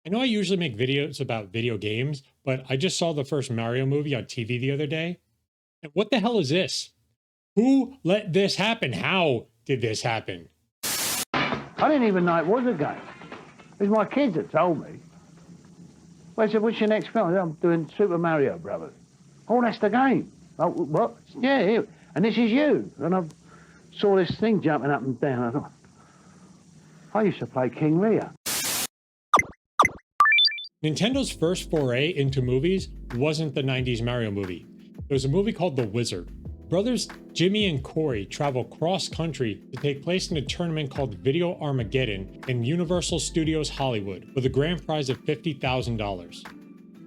I know I usually make videos about video games, but I just saw the first Mario movie on TV the other day. And what the hell is this? Who let this happen? How did this happen? I didn't even know it was a game. It was my kids that told me. Well, I said, what's your next film? I said, I'm doing Super Mario Brothers. Oh, that's the game. Oh, what? Yeah, here. And this is you. And I saw this thing jumping up and down. I thought, I used to play King Lear. Nintendo's first foray into movies wasn't the 90s Mario movie. It was a movie called The Wizard. Brothers Jimmy and Corey travel cross-country to take place in a tournament called Video Armageddon in Universal Studios Hollywood with a grand prize of $50,000.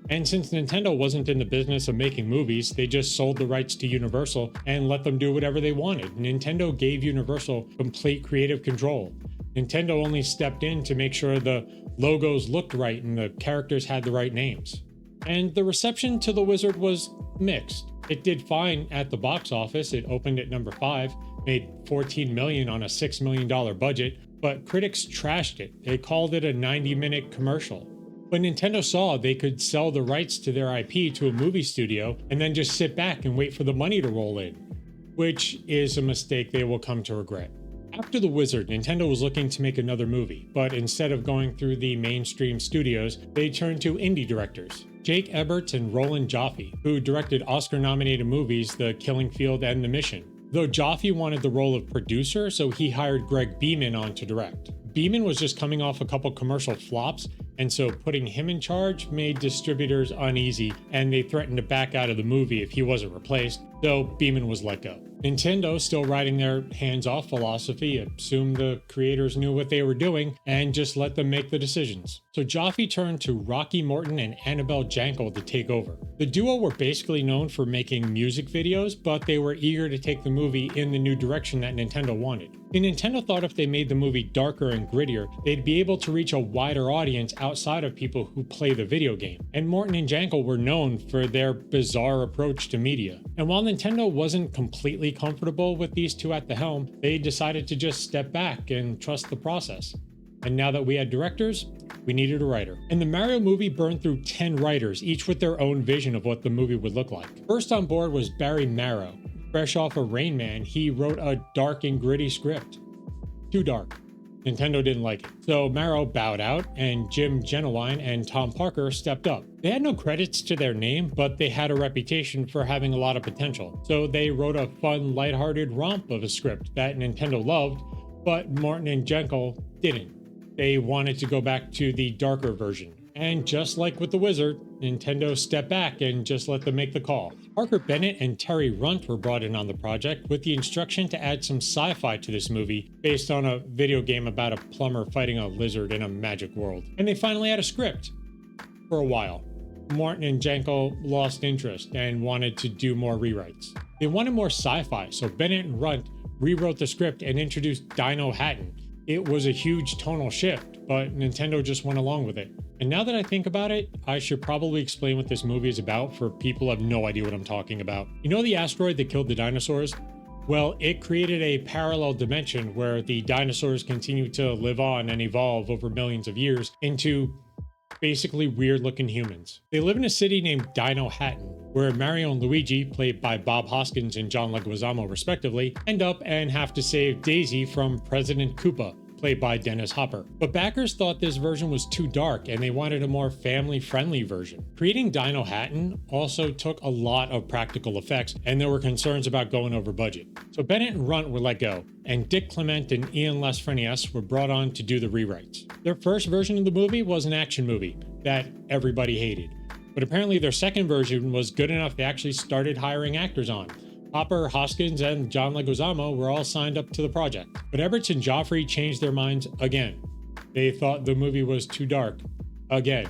And since Nintendo wasn't in the business of making movies, they just sold the rights to Universal and let them do whatever they wanted. Nintendo gave Universal complete creative control. Nintendo only stepped in to make sure the logos looked right and the characters had the right names. And the reception to The Wizard was mixed. It did fine at the box office. It opened at number 5, made $14 million on a $6 million budget, but critics trashed it. They called it a 90-minute commercial. But Nintendo saw they could sell the rights to their IP to a movie studio and then just sit back and wait for the money to roll in, which is a mistake they will come to regret. After The Wizard, Nintendo was looking to make another movie, but instead of going through the mainstream studios, they turned to indie directors. Jake Eberts and Roland Joffe, who directed Oscar-nominated movies The Killing Field and The Mission. Though Joffe wanted the role of producer, so he hired Greg Beeman on to direct. Beeman was just coming off a couple commercial flops, and so putting him in charge made distributors uneasy, and they threatened to back out of the movie if he wasn't replaced, though Beeman was let go. Nintendo, still riding their hands-off philosophy, assumed the creators knew what they were doing and just let them make the decisions. So Joffe turned to Rocky Morton and Annabelle Jankel to take over. The duo were basically known for making music videos, but they were eager to take the movie in the new direction that Nintendo wanted. And Nintendo thought if they made the movie darker and grittier, they'd be able to reach a wider audience outside of people who play the video game. And Morton and Jankel were known for their bizarre approach to media. And while Nintendo wasn't completely comfortable with these two at the helm, they decided to just step back and trust the process. And now that we had directors, we needed a writer. And the Mario movie burned through 10 writers, each with their own vision of what the movie would look like. First on board was Barry Marrow. Fresh off of Rain Man, he wrote a dark and gritty script. Too dark. Nintendo didn't like it. So Marrow bowed out, and Jim Genowine and Tom Parker stepped up. They had no credits to their name, but they had a reputation for having a lot of potential. So they wrote a fun, lighthearted romp of a script that Nintendo loved, but Morton and Jankel didn't. They wanted to go back to the darker version. And just like with The Wizard, Nintendo stepped back and just let them make the call. Parker Bennett and Terry Runt were brought in on the project with the instruction to add some sci-fi to this movie based on a video game about a plumber fighting a lizard in a magic world. And they finally had a script. For a while. Morton and Jankel lost interest and wanted to do more rewrites. They wanted more sci-fi, so Bennett and Runt rewrote the script and introduced Dino Hatton. It was a huge tonal shift, but Nintendo just went along with it. And now that I think about it, I should probably explain what this movie is about for people who have no idea what I'm talking about. You know the asteroid that killed the dinosaurs? Well, it created a parallel dimension where the dinosaurs continue to live on and evolve over millions of years into basically weird-looking humans. They live in a city named Dino Hatton, where Mario and Luigi, played by Bob Hoskins and John Leguizamo respectively, end up and have to save Daisy from President Koopa, played by Dennis Hopper. But backers thought this version was too dark and they wanted a more family-friendly version. Creating Dino Hatton also took a lot of practical effects, and there were concerns about going over budget. So Bennett and Runt were let go, and Dick Clement and Ian Lesfrenius were brought on to do the rewrites. Their first version of the movie was an action movie that everybody hated. But apparently their second version was good enough they actually started hiring actors on. Hopper, Hoskins, and John Leguizamo were all signed up to the project. But Eberts and Joffrey changed their minds again. They thought the movie was too dark. Again.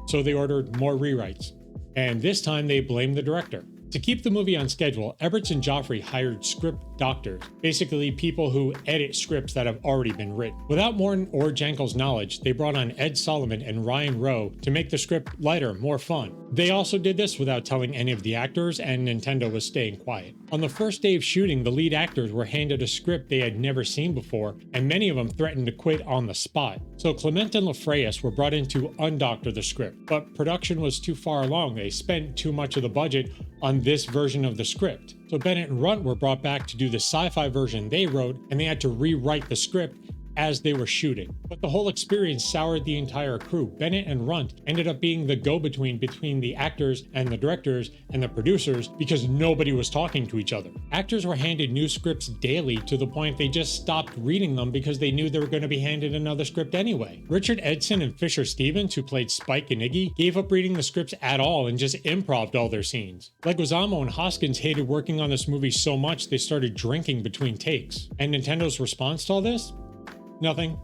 So they ordered more rewrites. And this time they blamed the director. To keep the movie on schedule, Eberts and Joffrey hired script doctors, basically people who edit scripts that have already been written. Without Morton or Jankel's knowledge, they brought on Ed Sullivan and Ryan Rowe to make the script lighter, more fun. They also did this without telling any of the actors, and Nintendo was staying quiet. On the first day of shooting, the lead actors were handed a script they had never seen before, and many of them threatened to quit on the spot. So Clement and LaFreyas were brought in to undoctor the script, but production was too far along. They spent too much of the budget on this version of the script. So Bennett and Runt were brought back to do the sci-fi version they wrote, and they had to rewrite the script as they were shooting. But the whole experience soured the entire crew. Bennett and Runt ended up being the go-between between the actors and the directors and the producers because nobody was talking to each other. Actors were handed new scripts daily to the point they just stopped reading them because they knew they were going to be handed another script anyway. Richard Edson and Fisher Stevens, who played Spike and Iggy, gave up reading the scripts at all and just improv'd all their scenes. Leguizamo and Hoskins hated working on this movie so much they started drinking between takes. And Nintendo's response to all this? Nothing.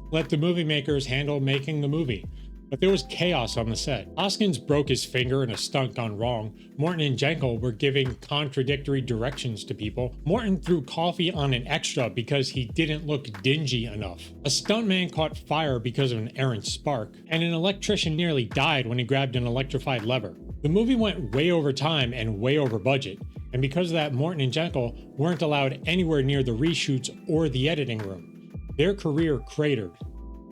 Let the movie makers handle making the movie. But there was chaos on the set. Hoskins broke his finger in a stunt gone wrong. Morton and Jankel were giving contradictory directions to people. Morton threw coffee on an extra because he didn't look dingy enough. A stuntman caught fire because of an errant spark. And an electrician nearly died when he grabbed an electrified lever. The movie went way over time and way over budget. And because of that, Morton and Jankel weren't allowed anywhere near the reshoots or the editing room. Their career cratered,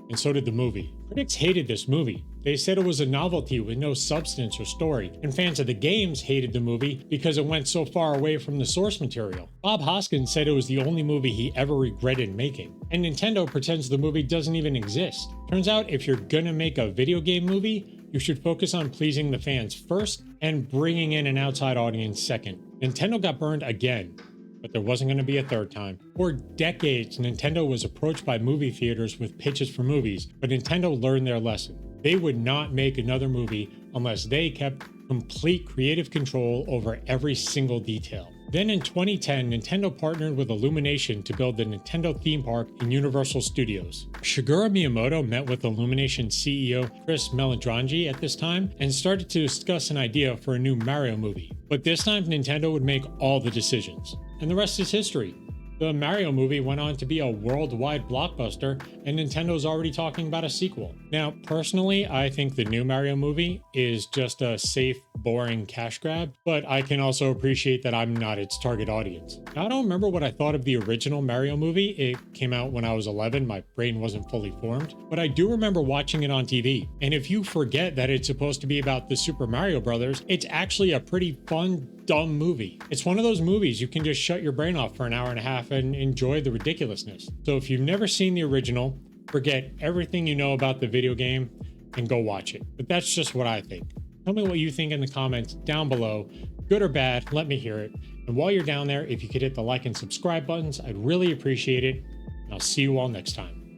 and so did the movie. Critics hated this movie. They said it was a novelty with no substance or story, and fans of the games hated the movie because it went so far away from the source material. Bob Hoskins said it was the only movie he ever regretted making, and Nintendo pretends the movie doesn't even exist. Turns out if you're gonna make a video game movie, you should focus on pleasing the fans first and bringing in an outside audience second. Nintendo got burned again. But there wasn't going to be a third time. For decades, Nintendo was approached by movie theaters with pitches for movies, but Nintendo learned their lesson. They would not make another movie unless they kept complete creative control over every single detail. Then in 2010, Nintendo partnered with Illumination to build the Nintendo theme park in Universal Studios. Shigeru Miyamoto met with Illumination CEO Chris Meledandri at this time and started to discuss an idea for a new Mario movie. But this time, Nintendo would make all the decisions. And the rest is history. The Mario movie went on to be a worldwide blockbuster, and Nintendo's already talking about a sequel. Now, personally, I think the new Mario movie is just a safe, boring cash grab, but I can also appreciate that I'm not its target audience. Now, I don't remember what I thought of the original Mario movie. It came out when I was 11, my brain wasn't fully formed, but I do remember watching it on TV. And if you forget that it's supposed to be about the Super Mario Brothers, it's actually a pretty fun, dumb movie. It's one of those movies you can just shut your brain off for an hour and a half and enjoy the ridiculousness. So if you've never seen the original, forget everything you know about the video game and go watch it. But that's just what I think. Tell me what you think in the comments down below. Good or bad, let me hear it. And while you're down there, if you could hit the like and subscribe buttons, I'd really appreciate it. And I'll see you all next time.